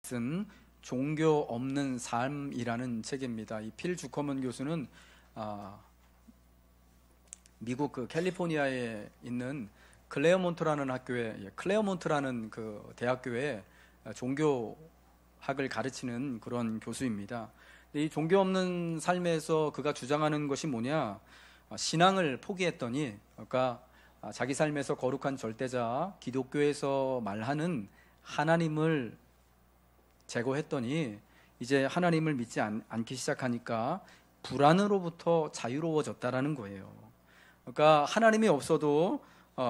쓴 종교 없는 삶이라는 책입니다. 이 필 주커먼 교수는 미국 그 캘리포니아에 있는 클레어몬트라는 그 대학교에 종교학을 가르치는 그런 교수입니다. 이 종교 없는 삶에서 그가 주장하는 것이 뭐냐? 신앙을 포기했더니, 그러니까 자기 삶에서 거룩한 절대자 기독교에서 말하는 하나님을 제거했더니 이제 하나님을 믿지 않기 시작하니까 불안으로부터 자유로워졌다라는 거예요. 그러니까 하나님이 없어도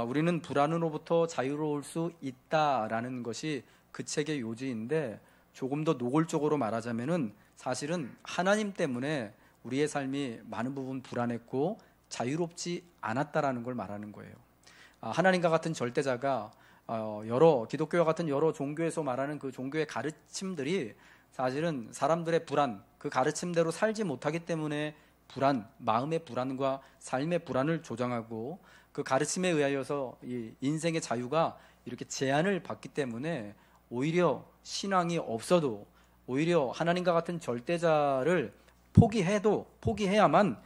우리는 불안으로부터 자유로울 수 있다라는 것이 그 책의 요지인데, 조금 더 노골적으로 말하자면은 사실은 하나님 때문에 우리의 삶이 많은 부분 불안했고 자유롭지 않았다라는 걸 말하는 거예요. 하나님과 같은 절대자가 기독교와 같은 여러 종교에서 말하는 그 종교의 가르침들이 사실은 사람들의 불안, 그 가르침대로 살지 못하기 때문에 마음의 불안과 삶의 불안을 조장하고, 그 가르침에 의하여서 이 인생의 자유가 이렇게 제한을 받기 때문에 오히려 신앙이 없어도, 오히려 하나님과 같은 절대자를 포기해야만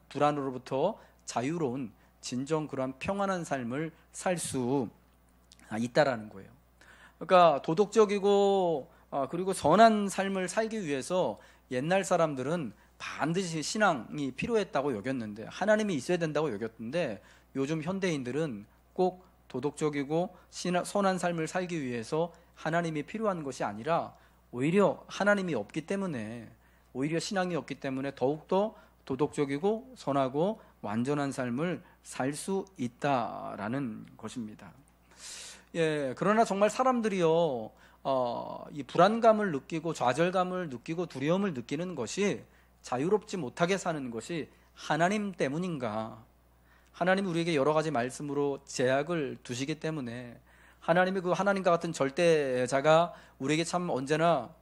불안으로부터 자유로운 진정 그러한 평안한 삶을 살 수 있다라는 거예요. 그러니까 도덕적이고 그리고 선한 삶을 살기 위해서 옛날 사람들은 반드시 신앙이 필요했다고 여겼는데, 하나님이 있어야 된다고 여겼는데, 요즘 현대인들은 꼭 도덕적이고 선한 삶을 살기 위해서 하나님이 필요한 것이 아니라 오히려 하나님이 없기 때문에, 오히려 신앙이 없기 때문에 더욱더 도덕적이고 선하고 완전한 삶을 살 수 있다라는 것입니다. 그러나 정말 사람들이요, 이 불안감을 느끼고 좌절감을 느끼고 두려움을 느끼는 것이, 자유롭지 못하게 사는 것이 하나님 때문인가? 하나님이 우리에게 여러 가지 말씀으로 제약을 두시기 때문에, 하나님이 그 하나님과 같은 절대자가 우리에게 참 언제나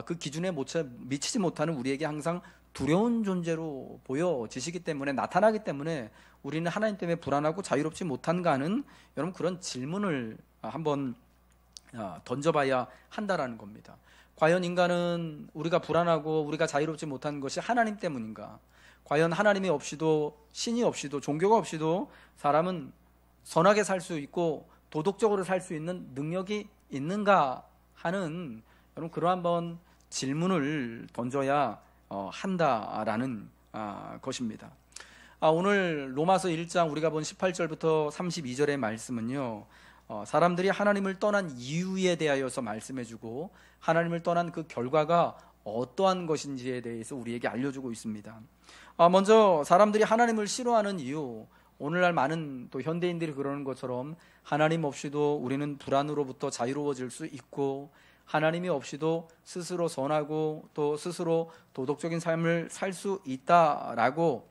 그 기준에 미치지 못하는 우리에게 항상 두려운 존재로 보여지시기 때문에, 나타나기 때문에 우리는 하나님 때문에 불안하고 자유롭지 못한가 하는, 여러분, 그런 질문을 한번 던져봐야 한다라는 겁니다. 과연 인간은 우리가 불안하고 우리가 자유롭지 못한 것이 하나님 때문인가? 과연 하나님이 없이도, 신이 없이도, 종교가 없이도 사람은 선하게 살 수 있고 도덕적으로 살 수 있는 능력이 있는가 하는, 여러분, 그런 한번 질문을 던져야 한다라는 것입니다. 오늘 로마서 1장 우리가 본 18절부터 32절의 말씀은요, 사람들이 하나님을 떠난 이유에 대하여서 말씀해주고, 하나님을 떠난 그 결과가 어떠한 것인지에 대해서 우리에게 알려주고 있습니다. 먼저 사람들이 하나님을 싫어하는 이유, 오늘날 많은 또 현대인들이 그러는 것처럼 하나님 없이도 우리는 불안으로부터 자유로워질 수 있고, 하나님이 없이도 스스로 선하고 또 스스로 도덕적인 삶을 살 수 있다라고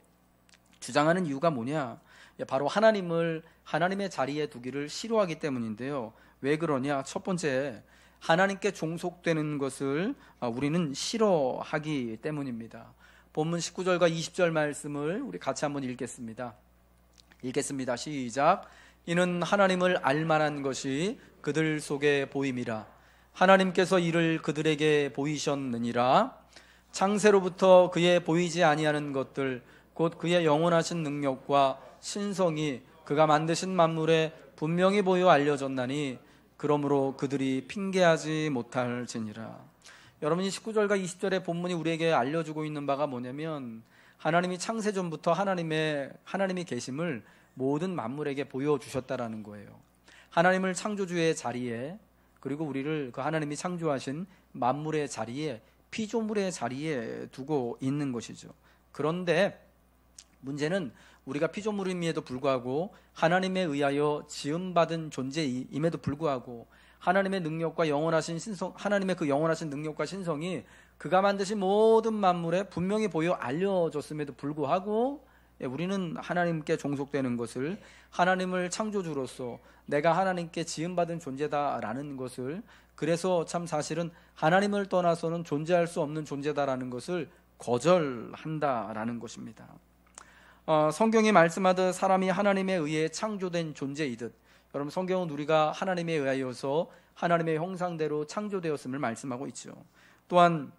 주장하는 이유가 뭐냐? 바로 하나님을 하나님의 자리에 두기를 싫어하기 때문인데요. 왜 그러냐? 첫 번째, 하나님께 종속되는 것을 우리는 싫어하기 때문입니다. 본문 19절과 20절 말씀을 우리 같이 한번 읽겠습니다. 시작. 이는 하나님을 알만한 것이 그들 속에 보임이라. 하나님께서 이를 그들에게 보이셨느니라. 창세로부터 그의 보이지 아니하는 것들, 곧 그의 영원하신 능력과 신성이 그가 만드신 만물에 분명히 보여 알려졌나니, 그러므로 그들이 핑계하지 못할지니라. 여러분이 19절과 20절의 본문이 우리에게 알려주고 있는 바가 뭐냐면, 하나님이 창세전부터 하나님이 계심을 모든 만물에게 보여주셨다라는 거예요. 하나님을 창조주의 자리에, 그리고 우리를 그 하나님이 창조하신 만물의 자리에, 피조물의 자리에 두고 있는 것이죠. 그런데 문제는 우리가 피조물임에도 불구하고, 하나님에 의하여 지음받은 존재임에도 불구하고, 하나님의 능력과 영원하신 신성, 하나님의 그 영원하신 능력과 신성이 그가 만드신 모든 만물에 분명히 보여 알려졌음에도 불구하고, 우리는 하나님께 종속되는 것을, 하나님을 창조주로서 내가 하나님께 지음받은 존재다라는 것을, 그래서 참 사실은 하나님을 떠나서는 존재할 수 없는 존재다라는 것을 거절한다라는 것입니다. 성경이 말씀하듯 사람이 하나님에 의해 창조된 존재이듯, 여러분 성경은 우리가 하나님에 의하여서 하나님의 형상대로 창조되었음을 말씀하고 있죠. 또한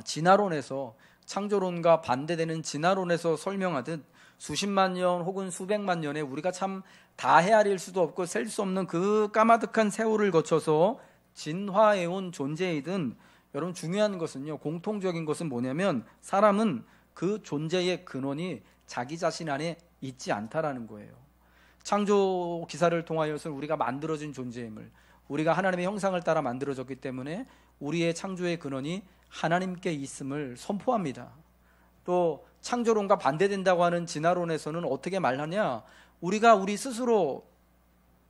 진화론에서 창조론과 반대되는 진화론에서 설명하듯 수십만 년 혹은 수백만 년에 우리가 참 다 헤아릴 수도 없고 셀 수 없는 그 까마득한 세월을 거쳐서 진화해온 존재이든 여러분 중요한 것은요, 공통적인 것은 뭐냐면 사람은 그 존재의 근원이 자기 자신 안에 있지 않다라는 거예요. 창조 기사를 통하여서 우리가 만들어진 존재임을, 우리가 하나님의 형상을 따라 만들어졌기 때문에 우리의 창조의 근원이 하나님께 있음을 선포합니다. 또 창조론과 반대된다고 하는 진화론에서는 어떻게 말하냐, 우리가 우리 스스로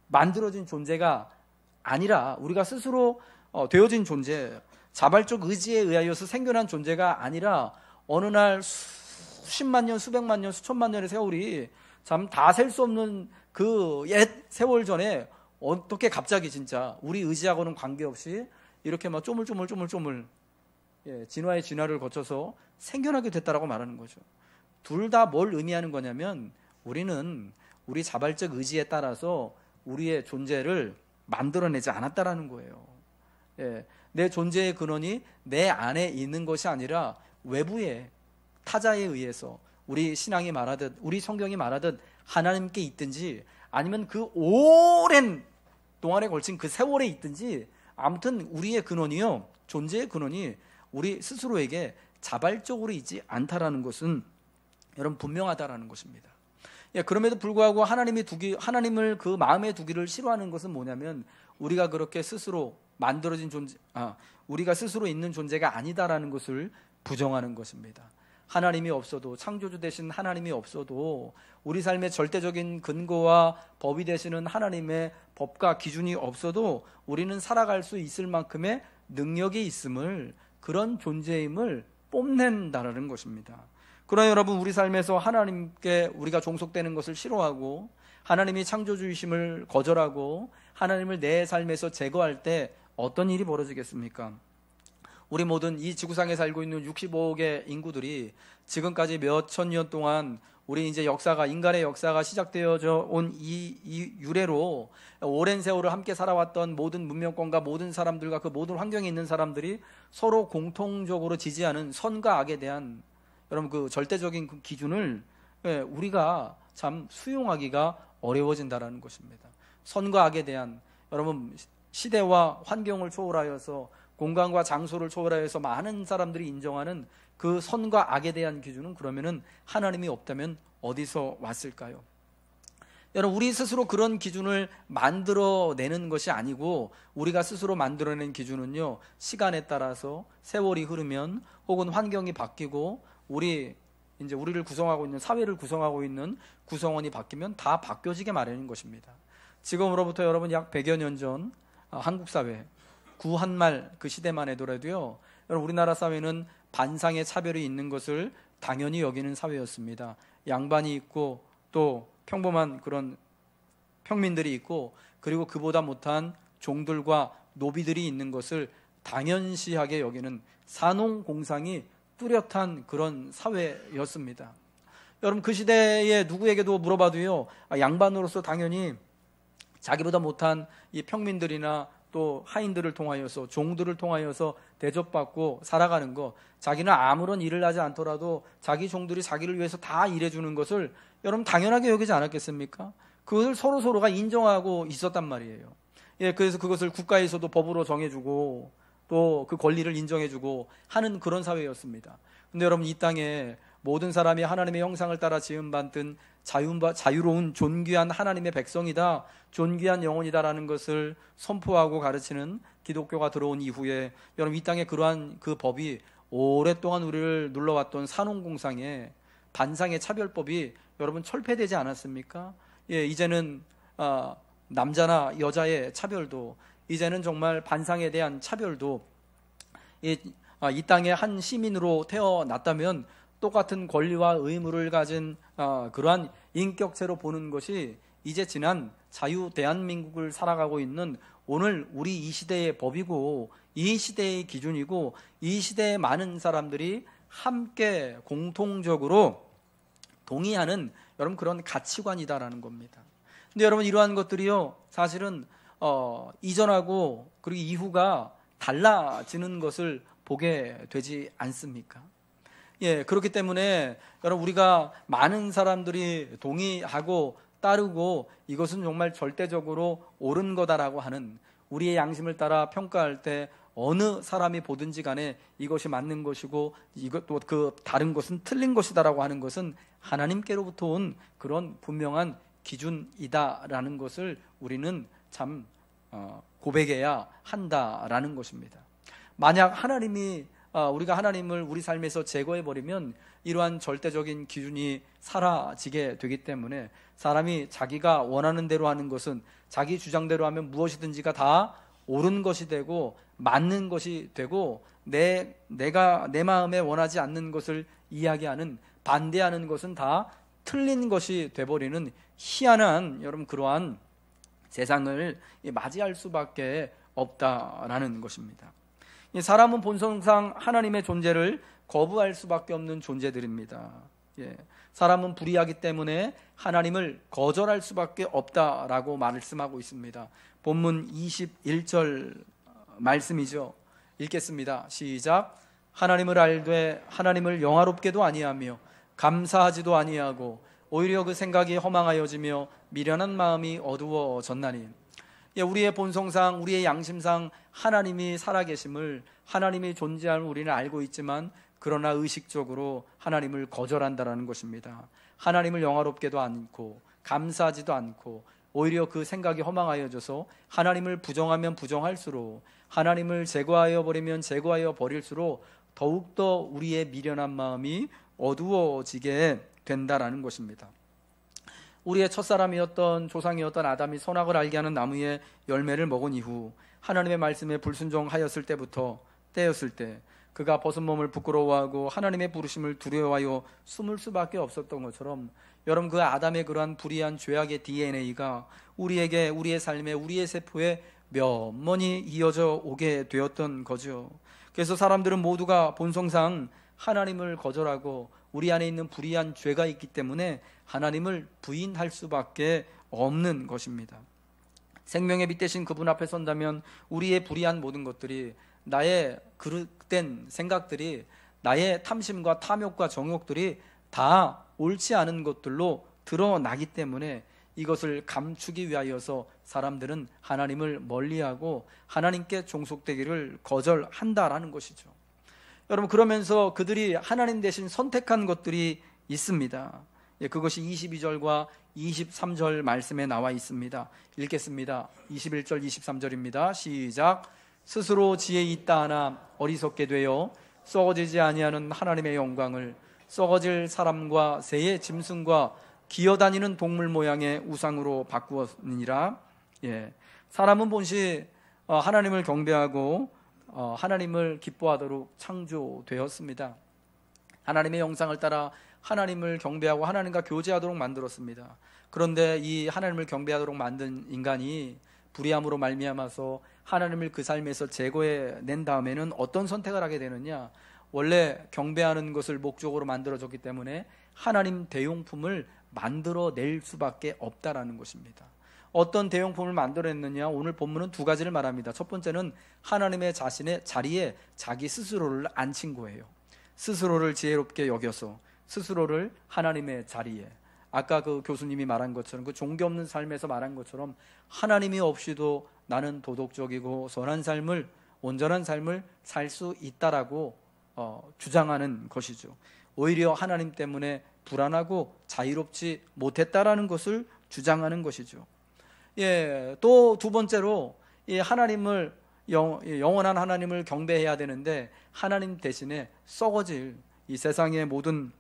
만들어진 존재가 아니라 우리가 스스로 되어진 존재, 자발적 의지에 의하여서 생겨난 존재가 아니라 어느 날 수십만 년, 수백만 년, 수천만 년의 세월이 참 다 셀 수 없는 그 옛 세월 전에 어떻게 갑자기 진짜 우리 의지하고는 관계없이 이렇게 막 쪼물쪼물 진화의 진화를 거쳐서 생겨나게 됐다라고 말하는 거죠. 둘 다 뭘 의미하는 거냐면 우리는 우리 자발적 의지에 따라서 우리의 존재를 만들어내지 않았다라는 거예요. 내 존재의 근원이 내 안에 있는 것이 아니라 외부의 타자에 의해서 우리 신앙이 말하듯, 우리 성경이 말하듯 하나님께 있든지 아니면 그 오랜 동안에 걸친 그 세월에 있든지 아무튼 우리의 근원이요, 존재의 근원이 우리 스스로에게 자발적으로 있지 않다라는 것은 여러분 분명하다라는 것입니다. 그럼에도 불구하고 하나님을 그 마음에 두기를 싫어하는 것은 뭐냐면 우리가 그렇게 스스로 만들어진 우리가 스스로 있는 존재가 아니다라는 것을 부정하는 것입니다. 하나님이 없어도, 창조주 되신 하나님이 없어도, 우리 삶의 절대적인 근거와 법이 되시는 하나님의 법과 기준이 없어도 우리는 살아갈 수 있을 만큼의 능력이 있음을, 그런 존재임을 뽐낸다라는 것입니다. 그러나 여러분, 우리 삶에서 하나님께 우리가 종속되는 것을 싫어하고 하나님이 창조주이심을 거절하고 하나님을 내 삶에서 제거할 때 어떤 일이 벌어지겠습니까? 우리 모든 이 지구상에 살고 있는 65억의 인구들이 지금까지 몇천 년 동안 우리 이제 인간의 역사가 시작되어져 온 이 유래로 오랜 세월을 함께 살아왔던 모든 문명권과 모든 사람들과 그 모든 환경에 있는 사람들이 서로 공통적으로 지지하는 선과 악에 대한 여러분 그 절대적인 그 기준을 우리가 참 수용하기가 어려워진다라는 것입니다. 선과 악에 대한 여러분 시대와 환경을 초월하여서 공간과 장소를 초월하여서 많은 사람들이 인정하는 그 선과 악에 대한 기준은 그러면은 하나님이 없다면 어디서 왔을까요? 여러분, 우리 스스로 그런 기준을 만들어내는 것이 아니고 우리가 스스로 만들어낸 기준은요, 시간에 따라서 세월이 흐르면 혹은 환경이 바뀌고 우리를 구성하고 있는, 사회를 구성하고 있는 구성원이 바뀌면 다 바뀌어지게 마련인 것입니다. 지금으로부터 여러분 약 100여 년 전 한국 사회, 구한말 그 시대만 해더라도요, 여러분 우리나라 사회는 반상의 차별이 있는 것을 당연히 여기는 사회였습니다. 양반이 있고 또 평범한 그런 평민들이 있고 그리고 그보다 못한 종들과 노비들이 있는 것을 당연시하게 여기는 산농공상이 뚜렷한 그런 사회였습니다. 여러분 그 시대에 누구에게도 물어봐도요, 양반으로서 당연히 자기보다 못한 이 평민들이나 또 하인들을 통하여서, 종들을 통하여서 대접받고 살아가는 거, 자기는 아무런 일을 하지 않더라도 자기 종들이 자기를 위해서 다 일해주는 것을 여러분 당연하게 여기지 않았겠습니까? 그것을 서로가 인정하고 있었단 말이에요. 그래서 그것을 국가에서도 법으로 정해주고 또 그 권리를 인정해주고 하는 그런 사회였습니다. 근데 여러분, 이 땅에 모든 사람이 하나님의 형상을 따라 지음받은 자유로운 존귀한 하나님의 백성이다, 존귀한 영혼이다라는 것을 선포하고 가르치는 기독교가 들어온 이후에 여러분 이 땅에 그러한 그 법이 오랫동안 우리를 눌러왔던 산농공상의 반상의 차별법이 여러분 철폐되지 않았습니까? 이제는 남자나 여자의 차별도, 이제는 정말 반상에 대한 차별도 이 땅의 한 시민으로 태어났다면 똑같은 권리와 의무를 가진 그러한 인격체로 보는 것이 이제 지난 자유 대한민국을 살아가고 있는 오늘 우리 이 시대의 법이고 이 시대의 기준이고 이 시대의 많은 사람들이 함께 공통적으로 동의하는 여러분 그런 가치관이다라는 겁니다. 근데 여러분 이러한 것들이요 사실은 이전하고 그리고 이후가 달라지는 것을 보게 되지 않습니까? 예, 그렇기 때문에 여러분 우리가 많은 사람들이 동의하고 따르고 이것은 정말 절대적으로 옳은 거다라고 하는 우리의 양심을 따라 평가할 때 어느 사람이 보든지 간에 이것이 맞는 것이고 이것도 그 다른 것은 틀린 것이다라고 하는 것은 하나님께로부터 온 그런 분명한 기준이다라는 것을 우리는 참 고백해야 한다라는 것입니다. 만약 우리가 하나님을 우리 삶에서 제거해버리면 이러한 절대적인 기준이 사라지게 되기 때문에 사람이 자기가 원하는 대로 하는 것은 자기 주장대로 하면 무엇이든지가 다 옳은 것이 되고 맞는 것이 되고 내가 내 마음에 원하지 않는 것을 이야기하는 반대하는 것은 다 틀린 것이 돼버리는 희한한 여러분 그러한 세상을 맞이할 수밖에 없다라는 것입니다. 사람은 본성상 하나님의 존재를 거부할 수밖에 없는 존재들입니다. 사람은 불의하기 때문에 하나님을 거절할 수밖에 없다라고 말씀하고 있습니다. 본문 21절 말씀이죠. 읽겠습니다. 시작. 하나님을 알되 하나님을 영화롭게도 아니하며 감사하지도 아니하고 오히려 그 생각이 허망하여지며 미련한 마음이 어두워졌나니. 우리의 본성상 우리의 양심상 하나님이 살아계심을 하나님이 존재함을 우리는 알고 있지만 그러나 의식적으로 하나님을 거절한다라는 것입니다. 하나님을 영화롭게도 않고 감사하지도 않고 오히려 그 생각이 허망하여져서 하나님을 부정하면 부정할수록 하나님을 제거하여 버리면 제거하여 버릴수록 더욱더 우리의 미련한 마음이 어두워지게 된다라는 것입니다. 우리의 첫사람이었던 조상이었던 아담이 선악을 알게 하는 나무의 열매를 먹은 이후 하나님의 말씀에 불순종하였을 때였을 때 그가 벗은 몸을 부끄러워하고 하나님의 부르심을 두려워하여 숨을 수밖에 없었던 것처럼 여러분 그 아담의 그러한 불의한 죄악의 DNA가 우리에게 우리의 삶에 우리의 세포에 몇번이 이어져 오게 되었던 거죠. 그래서 사람들은 모두가 본성상 하나님을 거절하고 우리 안에 있는 불의한 죄가 있기 때문에 하나님을 부인할 수밖에 없는 것입니다. 생명의 빛 대신 그분 앞에 선다면 우리의 불의한 모든 것들이 나의 그릇된 생각들이 나의 탐심과 탐욕과 정욕들이 다 옳지 않은 것들로 드러나기 때문에 이것을 감추기 위하여서 사람들은 하나님을 멀리하고 하나님께 종속되기를 거절한다라는 것이죠. 여러분 그러면서 그들이 하나님 대신 선택한 것들이 있습니다. 그것이 22절과 23절 말씀에 나와 있습니다. 읽겠습니다. 21절 23절입니다. 시작. 스스로 지혜 있다 하나 어리석게 되어 썩어지지 아니하는 하나님의 영광을 썩어질 사람과 새의 짐승과 기어다니는 동물 모양의 우상으로 바꾸었느니라. 사람은 본시 하나님을 경배하고 하나님을 기뻐하도록 창조되었습니다. 하나님의 형상을 따라 하나님을 경배하고 하나님과 교제하도록 만들었습니다. 그런데 이 하나님을 경배하도록 만든 인간이 불의함으로 말미암아서 하나님을 그 삶에서 제거해낸 다음에는 어떤 선택을 하게 되느냐? 원래 경배하는 것을 목적으로 만들어졌기 때문에 하나님 대용품을 만들어낼 수밖에 없다라는 것입니다. 어떤 대용품을 만들어냈느냐? 오늘 본문은 두 가지를 말합니다. 첫 번째는 하나님의 자신의 자리에 자기 스스로를 앉힌 거예요. 스스로를 지혜롭게 여겨서 스스로를 하나님의 자리에, 아까 그 교수님이 말한 것처럼 그 종교 없는 삶에서 말한 것처럼 하나님이 없이도 나는 도덕적이고 선한 삶을, 온전한 삶을 살 수 있다라고 주장하는 것이죠. 오히려 하나님 때문에 불안하고 자유롭지 못했다라는 것을 주장하는 것이죠. 또 두 번째로 이 하나님을 영원한 하나님을 경배해야 되는데 하나님 대신에 썩어질 이 세상의 모든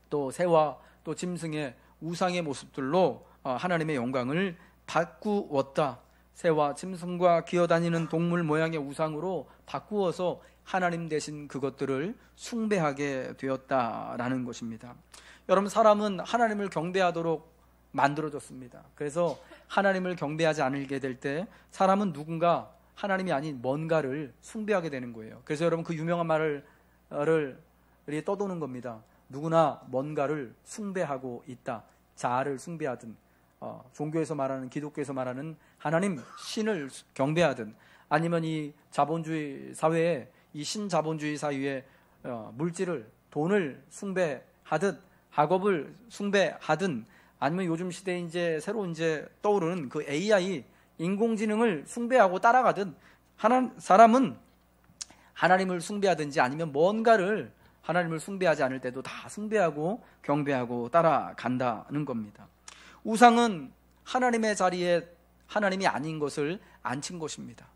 또 새와 또 짐승의 우상의 모습들로 하나님의 영광을 바꾸었다. 새와 짐승과 기어다니는 동물 모양의 우상으로 바꾸어서 하나님 대신 그것들을 숭배하게 되었다라는 것입니다. 여러분 사람은 하나님을 경배하도록 만들어졌습니다. 그래서 하나님을 경배하지 않게 될 때 사람은 누군가 하나님이 아닌 뭔가를 숭배하게 되는 거예요. 그래서 여러분 그 유명한 말을 떠도는 겁니다. 누구나 뭔가를 숭배하고 있다. 자아를 숭배하든 종교에서 말하는, 기독교에서 말하는 하나님 신을 경배하든, 아니면 이 자본주의 사회에, 이 신자본주의 사회에 물질을, 돈을 숭배하듯, 학업을 숭배하든, 아니면 요즘 시대에 이제 새로 이제 떠오르는 그 AI, 인공지능을 숭배하고 따라가든, 사람은 하나님을 숭배하든지 아니면 뭔가를 하나님을 숭배하지 않을 때도 다 숭배하고 경배하고 따라간다는 겁니다. 우상은 하나님의 자리에 하나님이 아닌 것을 앉힌 것입니다.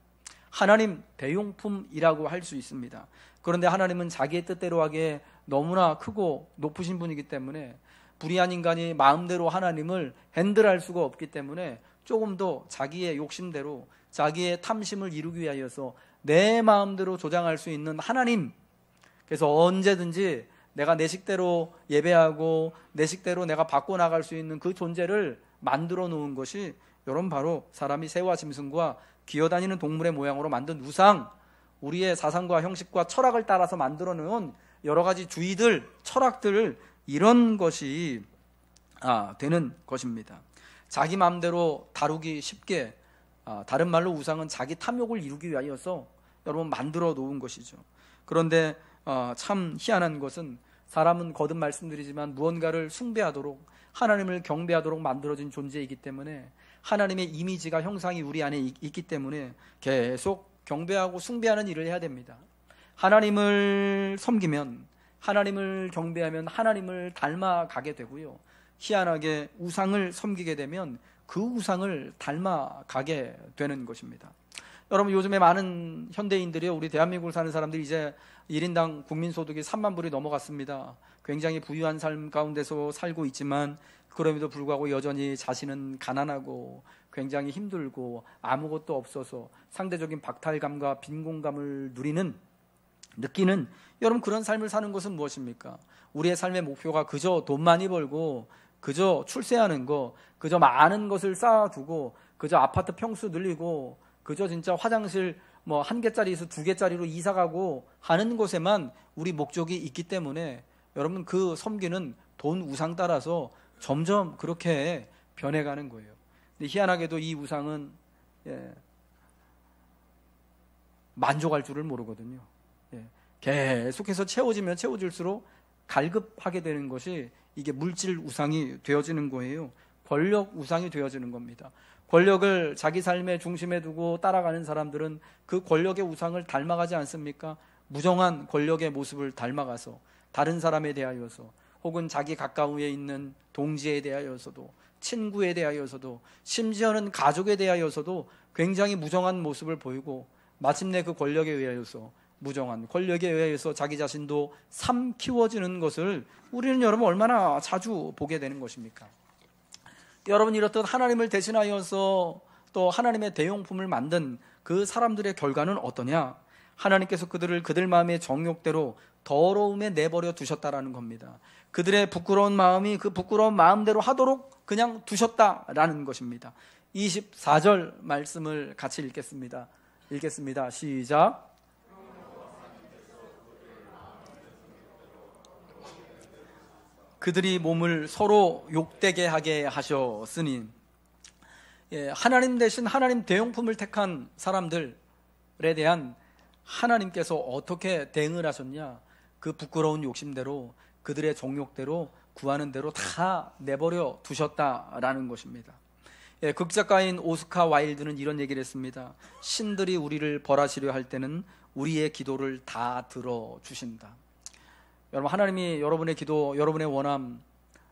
하나님 대용품이라고 할 수 있습니다. 그런데 하나님은 자기의 뜻대로 하기에 너무나 크고 높으신 분이기 때문에 불의한 인간이 마음대로 하나님을 핸들할 수가 없기 때문에 조금 더 자기의 욕심대로, 자기의 탐심을 이루기 위하여서 내 마음대로 조장할 수 있는 하나님, 그래서 언제든지 내가 내 식대로 예배하고 내 식대로 내가 바꿔나갈 수 있는 그 존재를 만들어 놓은 것이 여러분 바로 사람이 새와 짐승과 기어다니는 동물의 모양으로 만든 우상, 우리의 사상과 형식과 철학을 따라서 만들어 놓은 여러 가지 주의들, 철학들, 이런 것이 되는 것입니다. 자기 마음대로 다루기 쉽게, 다른 말로 우상은 자기 탐욕을 이루기 위하여서 여러분 만들어 놓은 것이죠. 그런데 참 희한한 것은 사람은 거듭 말씀드리지만 무언가를 숭배하도록, 하나님을 경배하도록 만들어진 존재이기 때문에, 하나님의 이미지가, 형상이 우리 안에 있기 때문에 계속 경배하고 숭배하는 일을 해야 됩니다. 하나님을 섬기면, 하나님을 경배하면 하나님을 닮아가게 되고요, 희한하게 우상을 섬기게 되면 그 우상을 닮아가게 되는 것입니다. 여러분, 요즘에 많은 현대인들이, 우리 대한민국을 사는 사람들이 이제 1인당 국민소득이 3만 불이 넘어갔습니다. 굉장히 부유한 삶 가운데서 살고 있지만 그럼에도 불구하고 여전히 자신은 가난하고 굉장히 힘들고 아무것도 없어서 상대적인 박탈감과 빈곤감을 느끼는 여러분, 그런 삶을 사는 것은 무엇입니까? 우리의 삶의 목표가 그저 돈 많이 벌고, 그저 출세하는 거, 그저 많은 것을 쌓아두고, 그저 아파트 평수 늘리고, 그저 진짜 화장실 뭐 1개짜리에서 2개짜리로 이사가고 하는 곳에만 우리 목적이 있기 때문에 여러분, 그 섬기는 돈 우상 따라서 점점 그렇게 변해가는 거예요. 근데 희한하게도 이 우상은 만족할 줄을 모르거든요. 계속해서 채워지면 채워질수록 갈급하게 되는 것이 이게 물질 우상이 되어지는 거예요. 권력 우상이 되어지는 겁니다. 권력을 자기 삶의 중심에 두고 따라가는 사람들은 그 권력의 우상을 닮아가지 않습니까? 무정한 권력의 모습을 닮아가서 다른 사람에 대하여서, 혹은 자기 가까우에 있는 동지에 대하여서도, 친구에 대하여서도, 심지어는 가족에 대하여서도 굉장히 무정한 모습을 보이고, 마침내 그 권력에 의하여서, 무정한 권력에 의해서 자기 자신도 삼키워지는 것을 우리는 여러분 얼마나 자주 보게 되는 것입니까? 여러분, 이렇듯 하나님을 대신하여서 또 하나님의 대용품을 만든 그 사람들의 결과는 어떠냐? 하나님께서 그들을 그들 마음의 정욕대로 더러움에 내버려 두셨다라는 겁니다. 그들의 부끄러운 마음이 그 부끄러운 마음대로 하도록 그냥 두셨다라는 것입니다. 24절 말씀을 같이 읽겠습니다. 시작. 그들이 몸을 서로 욕되게 하게 하셨으니, 하나님 대신 하나님 대용품을 택한 사람들에 대한 하나님께서 어떻게 대응을 하셨냐? 그 부끄러운 욕심대로, 그들의 정욕대로, 구하는 대로 다 내버려 두셨다라는 것입니다. 극작가인 오스카 와일드는 이런 얘기를 했습니다. 신들이 우리를 벌하시려 할 때는 우리의 기도를 다 들어주신다. 여러분, 하나님이 여러분의 기도, 여러분의 원함,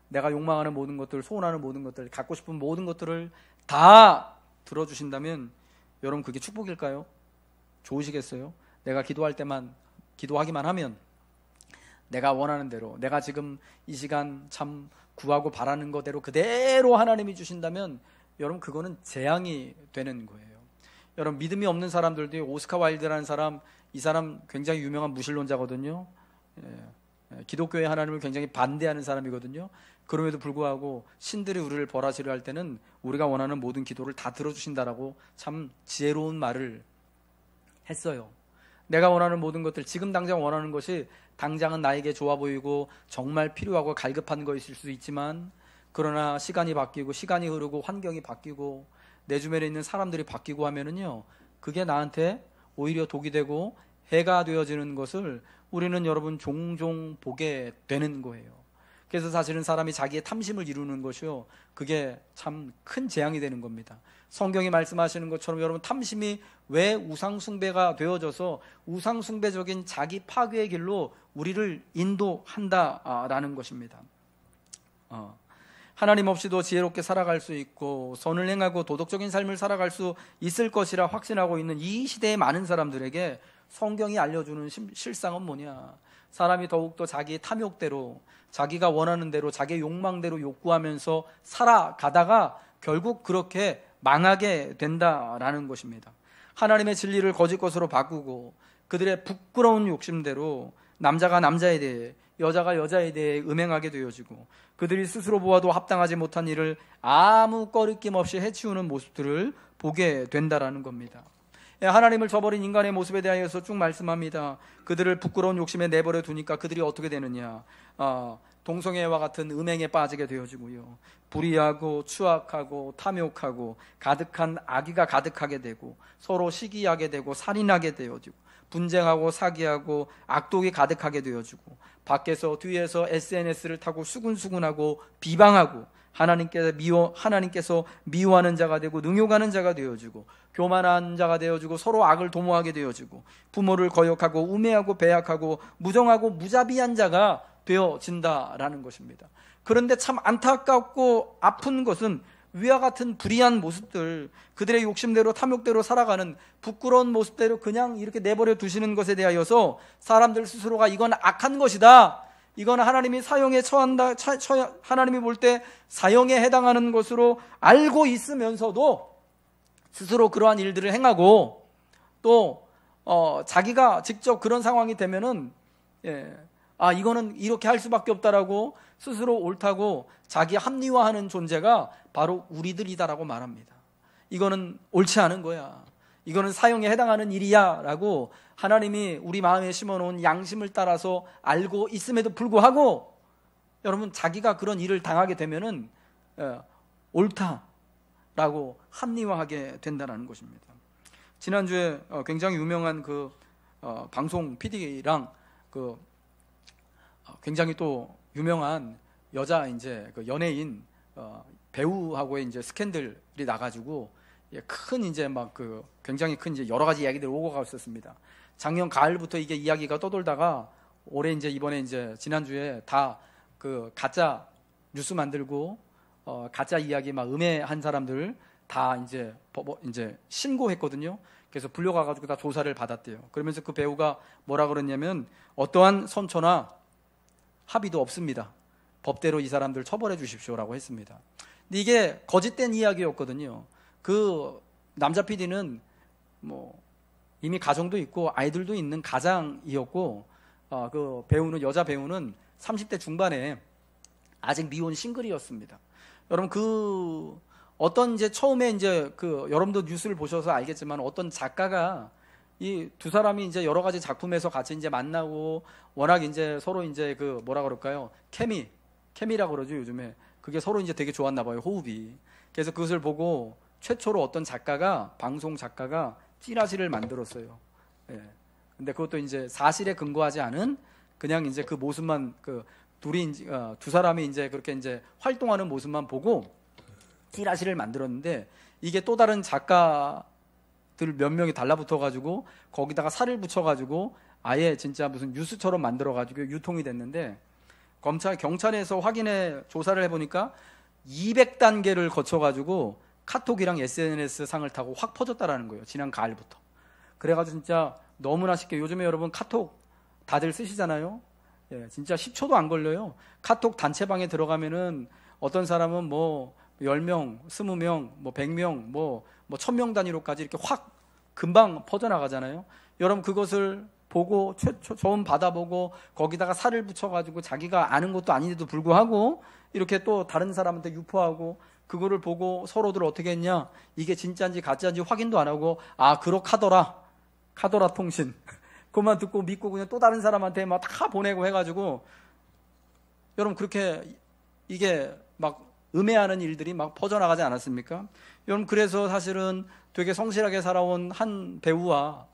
내가 욕망하는 모든 것들, 소원하는 모든 것들, 갖고 싶은 모든 것들을 다 들어주신다면 여러분, 그게 축복일까요? 좋으시겠어요? 내가 기도할 때만, 기도하기만 하면 내가 원하는 대로, 내가 지금 이 시간 참 구하고 바라는 것대로 그대로 하나님이 주신다면 여러분, 그거는 재앙이 되는 거예요. 여러분, 믿음이 없는 사람들도, 오스카 와일드라는 사람, 이 사람 굉장히 유명한 무신론자거든요. 기독교의 하나님을 굉장히 반대하는 사람이거든요. 그럼에도 불구하고 신들이 우리를 벌하시려 할 때는 우리가 원하는 모든 기도를 다 들어주신다라고 참 지혜로운 말을 했어요. 내가 원하는 모든 것들, 지금 당장 원하는 것이 당장은 나에게 좋아 보이고 정말 필요하고 갈급한 것일 수 있지만, 그러나 시간이 바뀌고 시간이 흐르고 환경이 바뀌고 내 주변에 있는 사람들이 바뀌고 하면은요, 그게 나한테 오히려 독이 되고 해가 되어지는 것을 우리는 여러분 종종 보게 되는 거예요. 그래서 사실은 사람이 자기의 탐심을 이루는 것이요, 그게 참 큰 재앙이 되는 겁니다. 성경이 말씀하시는 것처럼 여러분, 탐심이 왜 우상숭배가 되어져서 우상숭배적인 자기 파괴의 길로 우리를 인도한다라는 것입니다. 하나님 없이도 지혜롭게 살아갈 수 있고 선을 행하고 도덕적인 삶을 살아갈 수 있을 것이라 확신하고 있는 이 시대의 많은 사람들에게 성경이 알려주는 실상은 뭐냐? 사람이 더욱더 자기의 탐욕대로, 자기가 원하는 대로, 자기의 욕망대로 욕구하면서 살아가다가 결국 그렇게 망하게 된다라는 것입니다. 하나님의 진리를 거짓 것으로 바꾸고 그들의 부끄러운 욕심대로 남자가 남자에 대해, 여자가 여자에 대해 음행하게 되어지고 그들이 스스로 보아도 합당하지 못한 일을 아무 꺼리낌 없이 해치우는 모습들을 보게 된다라는 겁니다. 하나님을 저버린 인간의 모습에 대하여서 쭉 말씀합니다. 그들을 부끄러운 욕심에 내버려 두니까 그들이 어떻게 되느냐? 동성애와 같은 음행에 빠지게 되어지고요, 불의하고 추악하고 탐욕하고 가득한 악의가 가득하게 되고 서로 시기하게 되고 살인하게 되어지고 분쟁하고 사기하고 악독이 가득하게 되어지고 밖에서 뒤에서 SNS를 타고 수군수군하고 비방하고 하나님께서 미워하는 자가 되고 능욕하는 자가 되어지고 교만한 자가 되어지고 서로 악을 도모하게 되어지고 부모를 거역하고 우매하고 배약하고 무정하고 무자비한 자가 되어진다라는 것입니다. 그런데 참 안타깝고 아픈 것은 위와 같은 불의한 모습들, 그들의 욕심대로 탐욕대로 살아가는 부끄러운 모습대로 그냥 이렇게 내버려 두시는 것에 대하여서 사람들 스스로가 이건 악한 것이다, 이건 하나님이 사형에 처한다, 하나님이 볼 때 사형에 해당하는 것으로 알고 있으면서도 스스로 그러한 일들을 행하고 또 자기가 직접 그런 상황이 되면은 이거는 이렇게 할 수밖에 없다라고 스스로 옳다고 자기 합리화하는 존재가 바로 우리들이다라고 말합니다. 이거는 옳지 않은 거야, 이거는 사형에 해당하는 일이야 라고 하나님이 우리 마음에 심어놓은 양심을 따라서 알고 있음에도 불구하고 여러분, 자기가 그런 일을 당하게 되면은 옳다라고 합리화하게 된다는 것입니다. 지난주에 굉장히 유명한 그 방송 PD랑 그 굉장히 또 유명한 여자 이제 그 연예인 배우하고의 이제 스캔들이 나가지고 큰 이제 막 그 굉장히 큰 이제 여러 가지 이야기들이 오고 가고 있었습니다. 작년 가을부터 이게 이야기가 떠돌다가 올해 이제 이번에 이제 지난주에 다 그 가짜 뉴스 만들고 가짜 이야기 막 음해한 사람들 다 이제 신고했거든요. 그래서 불려가가지고 다 조사를 받았대요. 그러면서 그 배우가 뭐라 그랬냐면 어떠한 선처나 합의도 없습니다. 법대로 이 사람들 처벌해 주십시오라고 했습니다. 근데 이게 거짓된 이야기였거든요. 그 남자 PD는 뭐 이미 가정도 있고 아이들도 있는 가장이었고 그 배우는, 여자 배우는 30대 중반에 아직 미혼 싱글이었습니다. 여러분, 그 어떤 이제 처음에 이제 그 여러분도 뉴스를 보셔서 알겠지만 어떤 작가가 이 두 사람이 이제 여러 가지 작품에서 같이 이제 만나고 워낙 이제 서로 이제 그 뭐라 그럴까요? 케미라고 그러죠, 요즘에. 그게 서로 이제 되게 좋았나 봐요, 호흡이. 그래서 그것을 보고 최초로 어떤 작가가, 방송 작가가 찌라시를 만들었어요. 예. 근데 그것도 이제 사실에 근거하지 않은 그냥 이제 그 모습만, 그 둘이 두 사람이 이제 그렇게 이제 활동하는 모습만 보고 찌라시를 만들었는데, 이게 또 다른 작가들 몇 명이 달라붙어가지고 거기다가 살을 붙여가지고 아예 진짜 무슨 뉴스처럼 만들어가지고 유통이 됐는데, 경찰에서 조사를 해보니까 200단계를 거쳐가지고 카톡이랑 SNS 상을 타고 확 퍼졌다라는 거예요. 지난 가을부터. 그래가지고 진짜 너무나 쉽게, 요즘에 여러분 카톡 다들 쓰시잖아요. 예, 진짜 10초도 안 걸려요. 카톡 단체방에 들어가면은 어떤 사람은 뭐 10명, 20명, 뭐 100명, 뭐 1000명 단위로까지 이렇게 확 금방 퍼져나가잖아요. 여러분, 그것을 보고 처음 받아보고 거기다가 살을 붙여가지고 자기가 아는 것도 아닌데도 불구하고 이렇게 또 다른 사람한테 유포하고, 그거를 보고 서로들 어떻게 했냐, 이게 진짜인지 가짜인지 확인도 안 하고 그렇카더라 통신 그것만 듣고 믿고 그냥 또 다른 사람한테 막 다 보내고 해가지고, 여러분, 그렇게 이게 막 음해하는 일들이 막 퍼져나가지 않았습니까? 여러분, 그래서 사실은 되게 성실하게 살아온 한 배우와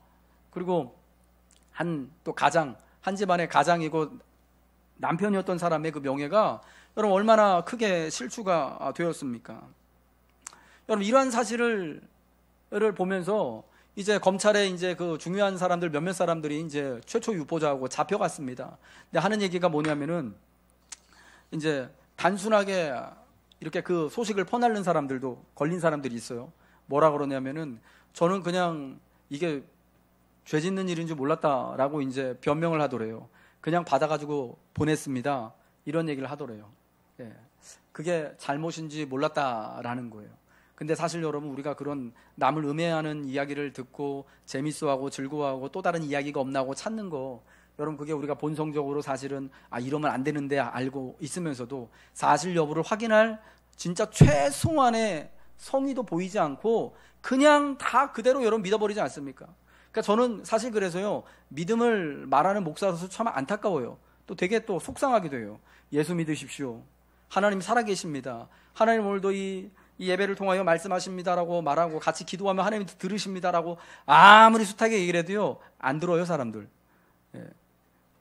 그리고 한 집안의 가장이고 남편이었던 사람의 그 명예가 여러분 얼마나 크게 실추가 되었습니까? 여러분, 이러한 사실을 보면서 이제 검찰에 이제 그 중요한 사람들 몇몇 사람들이 이제 최초 유포자하고 잡혀갔습니다. 근데 하는 얘기가 뭐냐면은 이제 단순하게 이렇게 그 소식을 퍼날른 사람들도 걸린 사람들이 있어요. 뭐라 그러냐면은 저는 그냥 이게 죄 짓는 일인 줄 몰랐다라고 이제 변명을 하더래요. 그냥 받아가지고 보냈습니다. 이런 얘기를 하더래요. 예. 그게 잘못인지 몰랐다라는 거예요. 근데 사실 여러분, 우리가 그런 남을 음해하는 이야기를 듣고 재밌어하고 즐거워하고 또 다른 이야기가 없나 하고 찾는 거, 여러분 그게 우리가 본성적으로 사실은 이러면 안 되는데 알고 있으면서도 사실 여부를 확인할 진짜 최소한의 성의도 보이지 않고 그냥 다 그대로 여러분 믿어버리지 않습니까? 그러니까 저는 사실 그래서요, 믿음을 말하는 목사로서 참 안타까워요. 또 되게 또 속상하기도 해요. 예수 믿으십시오. 하나님 살아계십니다. 하나님 오늘도 이 예배를 통하여 말씀하십니다라고 말하고 같이 기도하면 하나님이 들으십니다라고 아무리 숱하게 얘기를 해도요, 안 들어요, 사람들. 예.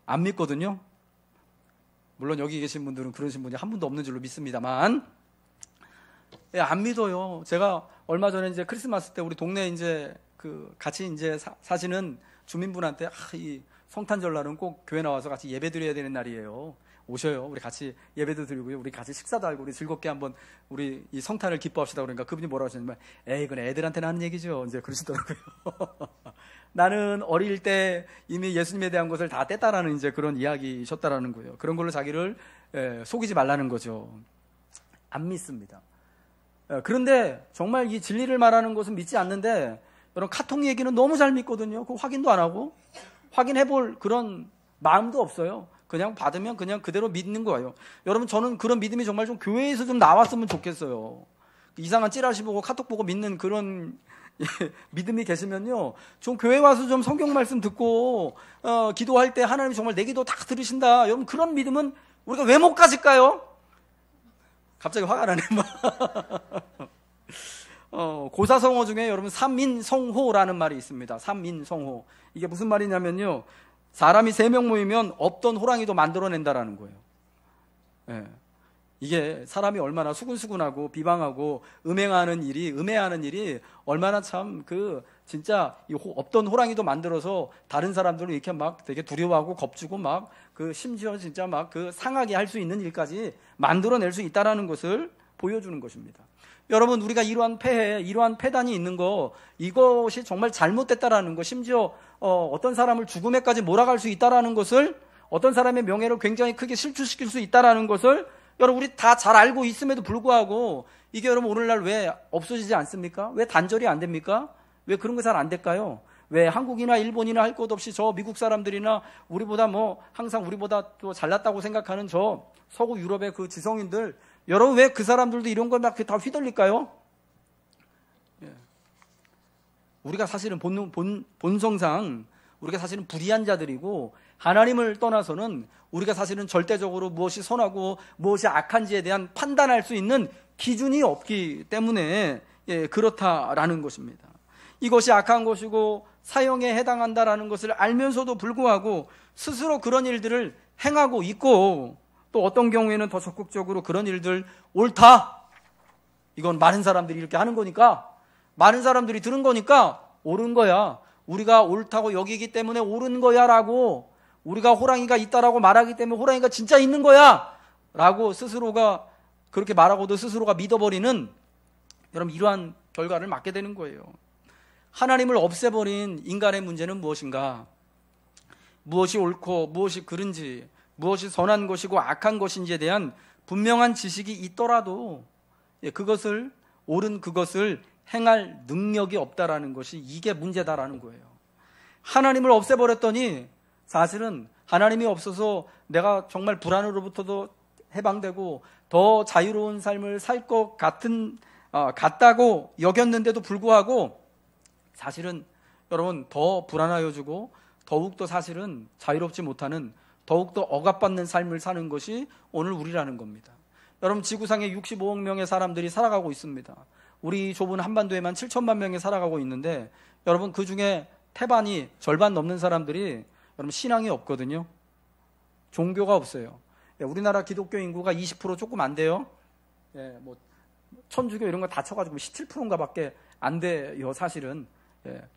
안 믿거든요. 물론 여기 계신 분들은 그러신 분이 한 분도 없는 줄로 믿습니다만, 예, 안 믿어요. 제가 얼마 전에 이제 크리스마스 때 우리 동네 이제 그 같이 이제 사시는 주민분한테 이 성탄절날은 꼭 교회 나와서 같이 예배 드려야 되는 날이에요. 오셔요. 우리 같이 예배도 드리고요. 우리 같이 식사도 하고 우리 즐겁게 한번 우리 이 성탄을 기뻐합시다. 그러니까 그분이 뭐라고 하셨냐면, 에이, 이건 애들한테는 하는 얘기죠. 이제 그러시더라고요. 나는 어릴 때 이미 예수님에 대한 것을 다 뗐다라는 이제 그런 이야기셨다라는 거예요. 그런 걸로 자기를 속이지 말라는 거죠. 안 믿습니다. 그런데 정말 이 진리를 말하는 것은 믿지 않는데, 여러분 카톡 얘기는 너무 잘 믿거든요. 그 확인도 안 하고 확인해 볼 그런 마음도 없어요. 그냥 받으면 그냥 그대로 믿는 거예요. 여러분, 저는 그런 믿음이 정말 좀 교회에서 좀 나왔으면 좋겠어요. 이상한 찌라시 보고 카톡 보고 믿는 그런 믿음이 계시면요, 좀 교회 와서 좀 성경 말씀 듣고 기도할 때 하나님이 정말 내 기도 다 들으신다. 여러분, 그런 믿음은 우리가 왜 못 가질까요? 갑자기 화가 나네. 고사성어 중에 여러분 삼인성호라는 말이 있습니다. 삼인성호. 이게 무슨 말이냐면요, 사람이 3명 모이면 없던 호랑이도 만들어낸다라는 거예요. 예. 이게 사람이 얼마나 수근수근하고 비방하고 음해하는 일이 얼마나 참 진짜 없던 호랑이도 만들어서 다른 사람들을 이렇게 막 되게 두려워하고 겁주고 막 심지어 진짜 막 상하게 할 수 있는 일까지 만들어낼 수 있다라는 것을 보여주는 것입니다. 여러분, 우리가 이러한 폐단이 있는 거, 이것이 정말 잘못됐다라는 거, 심지어 어떤 사람을 죽음에까지 몰아갈 수 있다라는 것을, 어떤 사람의 명예를 굉장히 크게 실추시킬 수 있다라는 것을 여러분 우리 다 잘 알고 있음에도 불구하고 이게 여러분 오늘날 왜 없어지지 않습니까? 왜 단절이 안 됩니까? 왜 그런 거 잘 안 될까요? 왜 한국이나 일본이나 할 것 없이 저 미국 사람들이나 우리보다 항상 우리보다 또 잘났다고 생각하는 저 서구 유럽의 그 지성인들, 여러분 왜 그 사람들도 이런 걸 막 다 휘둘릴까요? 예. 우리가 사실은 본성상 우리가 사실은 불의한 자들이고, 하나님을 떠나서는 우리가 사실은 절대적으로 무엇이 선하고 무엇이 악한지에 대한 판단할 수 있는 기준이 없기 때문에 그렇다라는 것입니다. 이것이 악한 것이고 사형에 해당한다라는 것을 알면서도 불구하고 스스로 그런 일들을 행하고 있고, 또 어떤 경우에는 더 적극적으로 그런 일들 옳다, 이건 많은 사람들이 이렇게 하는 거니까, 많은 사람들이 들은 거니까 옳은 거야, 우리가 옳다고 여기기 때문에 옳은 거야 라고, 우리가 호랑이가 있다라고 말하기 때문에 호랑이가 진짜 있는 거야 라고 스스로가 그렇게 말하고도 스스로가 믿어버리는, 여러분 이러한 결과를 맞게 되는 거예요. 하나님을 없애버린 인간의 문제는 무엇인가? 무엇이 옳고 무엇이 그른지, 무엇이 선한 것이고 악한 것인지에 대한 분명한 지식이 있더라도 그것을, 옳은 그것을 행할 능력이 없다라는 것이, 이게 문제다라는 거예요. 하나님을 없애버렸더니 사실은 하나님이 없어서 내가 정말 불안으로부터도 해방되고 더 자유로운 삶을 살 것 같다고 여겼는데도 불구하고 사실은 여러분 더 불안하여지고 더욱더 사실은 자유롭지 못하는, 더욱더 억압받는 삶을 사는 것이 오늘 우리라는 겁니다. 여러분 지구상에 65억 명의 사람들이 살아가고 있습니다. 우리 좁은 한반도에만 7천만 명이 살아가고 있는데 여러분 그 중에 태반이 절반 넘는 사람들이 여러분 신앙이 없거든요. 종교가 없어요. 우리나라 기독교 인구가 20% 조금 안 돼요. 뭐 천주교 이런 거 다 쳐가지고 17%인가 밖에 안 돼요. 사실은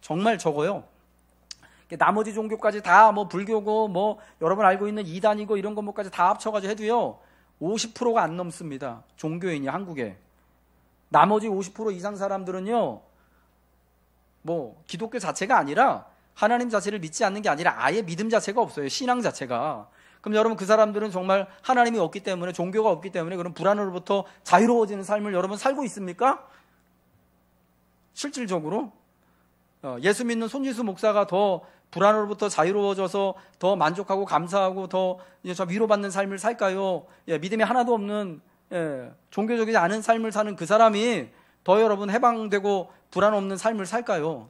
정말 적어요. 나머지 종교까지 다 뭐 불교고 뭐 여러분 알고 있는 이단이고 이런 것까지 다 합쳐가지고 해도요 50%가 안 넘습니다. 종교인이 한국에. 나머지 50% 이상 사람들은요 뭐 기독교 자체가 아니라 하나님 자체를 믿지 않는 게 아니라 아예 믿음 자체가 없어요. 신앙 자체가. 그럼 여러분 그 사람들은 정말 하나님이 없기 때문에 종교가 없기 때문에 그런 불안으로부터 자유로워지는 삶을 여러분 살고 있습니까? 실질적으로 예수 믿는 손지수 목사가 더 불안으로부터 자유로워져서 더 만족하고 감사하고 더 위로받는 삶을 살까요? 믿음이 하나도 없는 종교적이지 않은 삶을 사는 그 사람이 더 여러분 해방되고 불안 없는 삶을 살까요?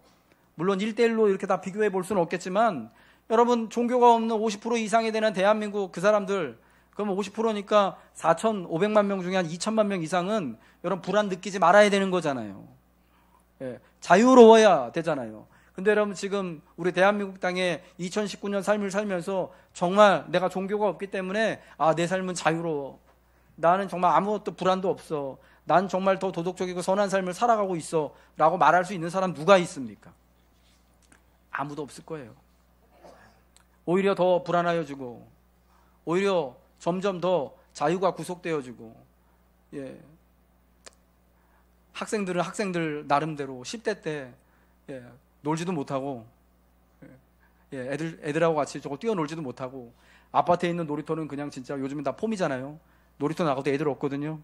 물론 1대1로 이렇게 다 비교해 볼 수는 없겠지만 여러분 종교가 없는 50% 이상이 되는 대한민국 그 사람들 그러면 50%니까 4,500만 명 중에 한 2천만 명 이상은 여러분 불안 느끼지 말아야 되는 거잖아요. 자유로워야 되잖아요. 근데 여러분 지금 우리 대한민국 땅에 2019년 삶을 살면서 정말 내가 종교가 없기 때문에 내 삶은 자유로워. 나는 정말 아무것도 불안도 없어. 난 정말 더 도덕적이고 선한 삶을 살아가고 있어 라고 말할 수 있는 사람 누가 있습니까? 아무도 없을 거예요. 오히려 더 불안해지고 오히려 점점 더 자유가 구속되어지고 학생들은 학생들 나름대로 10대 때 놀지도 못하고 애들하고 같이 저거 뛰어놀지도 못하고 아파트에 있는 놀이터는 그냥 진짜 요즘은 다 폼이잖아요. 놀이터 나가도 애들 없거든요.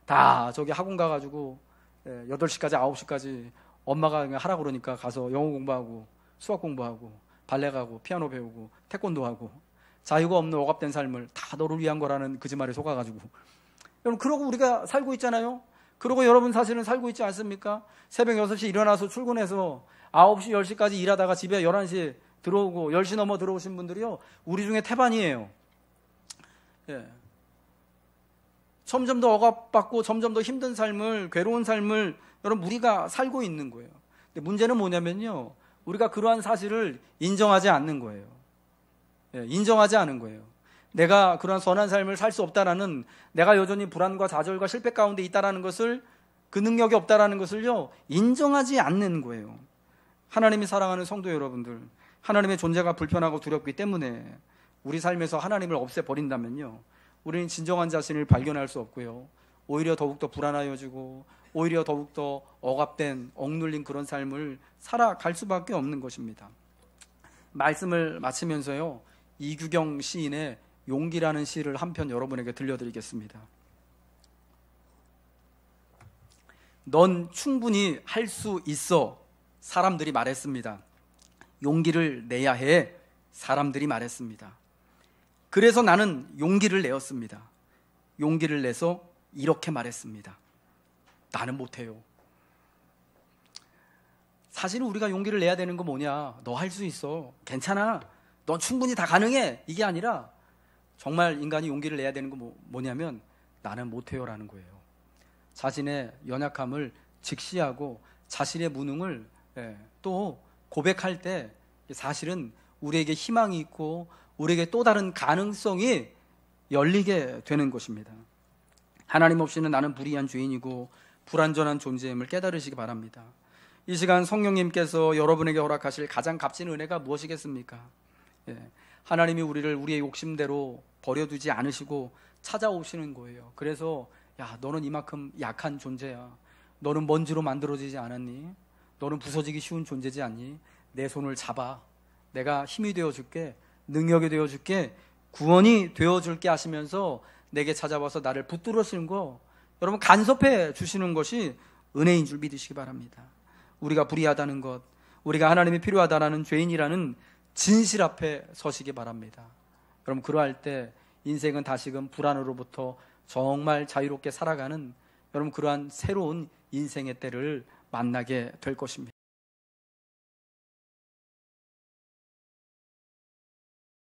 다 저기 학원 가가지고 8시까지 9시까지 엄마가 그냥 하라 그러니까 가서 영어 공부하고 수학 공부하고 발레 가고 피아노 배우고 태권도 하고 자유가 없는 억압된 삶을 다 너를 위한 거라는 거짓말에 속아가지고 여러분 그러고 우리가 살고 있잖아요. 그러고 여러분 사실은 살고 있지 않습니까? 새벽 6시 일어나서 출근해서 9시 10시까지 일하다가 집에 11시에 들어오고 10시 넘어 들어오신 분들이요 우리 중에 태반이에요. 점점 더 억압받고 점점 더 힘든 삶을 괴로운 삶을 여러분 우리가 살고 있는 거예요. 근데 문제는 뭐냐면요 우리가 그러한 사실을 인정하지 않는 거예요. 인정하지 않은 거예요. 내가 그러한 선한 삶을 살 수 없다라는 내가 여전히 불안과 좌절과 실패 가운데 있다라는 것을 그 능력이 없다라는 것을요 인정하지 않는 거예요. 하나님이 사랑하는 성도 여러분들 하나님의 존재가 불편하고 두렵기 때문에 우리 삶에서 하나님을 없애버린다면요 우리는 진정한 자신을 발견할 수 없고요 오히려 더욱더 불안하여지고 오히려 더욱더 억압된 억눌린 그런 삶을 살아갈 수밖에 없는 것입니다. 말씀을 마치면서요 이규경 시인의 용기라는 시를 한 편 여러분에게 들려드리겠습니다. 넌 충분히 할 수 있어 사람들이 말했습니다. 용기를 내야 해 사람들이 말했습니다. 그래서 나는 용기를 내었습니다. 용기를 내서 이렇게 말했습니다. 나는 못해요. 사실은 우리가 용기를 내야 되는 거 뭐냐? 너 할 수 있어. 괜찮아. 넌 충분히 다 가능해. 이게 아니라 정말 인간이 용기를 내야 되는 거 뭐냐면 나는 못해요라는 거예요. 자신의 연약함을 직시하고 자신의 무능을 또 고백할 때 사실은 우리에게 희망이 있고 우리에게 또 다른 가능성이 열리게 되는 것입니다. 하나님 없이는 나는 불의한 죄인이고 불완전한 존재임을 깨달으시기 바랍니다. 이 시간 성령님께서 여러분에게 허락하실 가장 값진 은혜가 무엇이겠습니까? 하나님이 우리를 우리의 욕심대로 버려두지 않으시고 찾아오시는 거예요. 그래서 야 너는 이만큼 약한 존재야. 너는 먼지로 만들어지지 않았니? 너는 부서지기 쉬운 존재지 않니? 내 손을 잡아. 내가 힘이 되어줄게. 능력이 되어줄게. 구원이 되어줄게 하시면서 내게 찾아와서 나를 붙들으시는 거 여러분 간섭해 주시는 것이 은혜인 줄 믿으시기 바랍니다. 우리가 불의하다는 것, 우리가 하나님이 필요하다라는 죄인이라는 진실 앞에 서시기 바랍니다. 여러분 그러할 때 인생은 다시금 불안으로부터 정말 자유롭게 살아가는 여러분 그러한 새로운 인생의 때를 만나게 될 것입니다.